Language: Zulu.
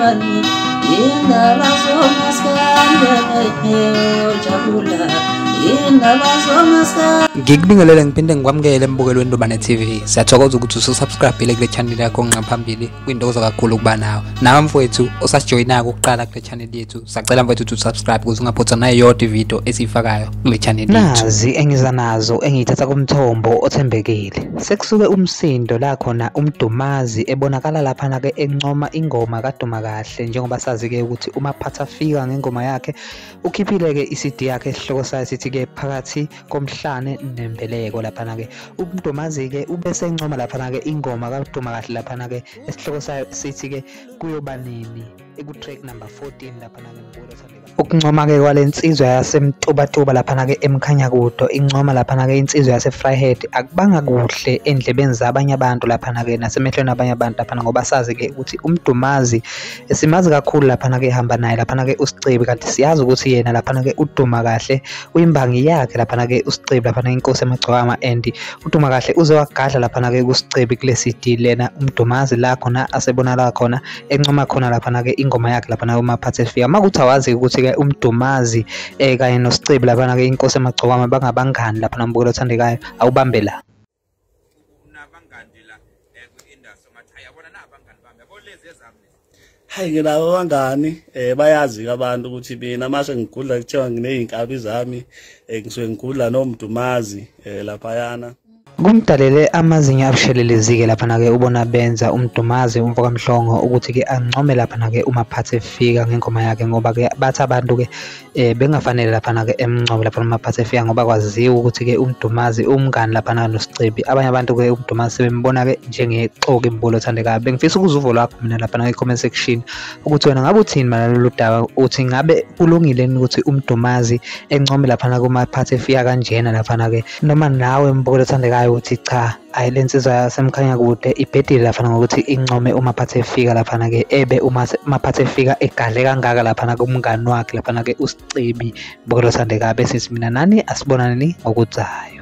maskani indaba zomaskani jabula indaba zomaskani. Ngikubingelele ngiphinde ngikwamukele embukelo weNdobane TV. Siyathokoza ukuthi ususubscribe kule channel yakho ngaphambili. Kwintokoza kakhulu kuba nawe mfowethu osasijoyinaka ukuqala kule channel yethu. Sacela mfowethu ukuthi usubscribe ukuze ungaphutha nayo yonke video esiyifakayo kule channel yethu. Nazi engiza nazo engiyithatha kumthombo othembekile. Sekusuke umsindo la khona uMdumazi ebonakala lapha na ke encoma ingoma kaDuma Kahle njengoba sazi ke ukuthi uMaphatha fika ngengoma yakhe ukhiphile ke iCD yakhe esihloko sayo sithi ke phakathi komhlane nembeleko lapha na ke uMdumazi ke ubese encoma lapha na ke ingoma kaDuma Kahle lapha na ke esihloko sayo sithi ke kuyoba nini eku track number 14 lapha na ke ngibona thandeka ukuncoma ke kwalensizwe yasemTubatuba lapha na ke emkhanya kudo incoma lapha na ke insizwe yaseFryhead akubanga kuhle endlebeni zabanye abantu lapha na ke nasemehlweni abanye abantu lapha ngoba sazi ke ukuthi uMdumazi simazi kakhulu lapha na ke ehamba naye lapha na ke uSicebi kanti siyazi ukuthi yena lapha na ke uDuma Kahle uyimbangi yakhe lapha na ke uSicebi lapha na inkosi emagcwama and uDuma Kahle uze wagadla lapha na ke kuSicebi kule CD lena uMdumazi la khona asebonala khona encoma khona lapha na ke ingoma yakhe lapha na uMaphatha fika makuthi awazi ukuthi ke uMdumazi kanye noSicebi lapha na ke inkosi emagcwama bangabangani lapha nambukelo othandekayo awubambe la hayi nginawo bangani bayazi ke abantu ukuthi mina mase ngigudla kuthiwa ngineyinkabi zami ngisuke ngigudla noMdumazi lapha yana kumdalele amazinyo abushelelezike lapha na ke ubona benza uMdumazi umfoka Mhlongo ukuthi ke ancome lapha na ke uMaphatha fika ngengoma yakhe ngoba ke bathi abantu ke bengafanele lapha na ke emncome lapha uMaphatha fika ngoba kwaziwa ukuthi ke uMdumazi umngani lapha na noSicebi abanye abantu ke uMdumazi sebembona ke njengexoki imbulo othandekayo bengifisa ukuzuvo lwakho mina lapha na ke comment section ukuthi wena ngabe uthini malalo daba uthi ngabe kulungile ukuthi uMdumazi encome lapha na kuMaphatha fika kanjena lapha na ke noma nawe mbukelo othandekayo uthi cha ayilensizwa yasemkhanya kude ibhedile lapha ngokuthi income uMaphatha fika lapha na ke ebe uMaphatha fika egadle kangaka lapha na kumngani wakhe lapha na ke uSicebi mbukelo othandekayo bese mina nani asibonani ngokuthayo.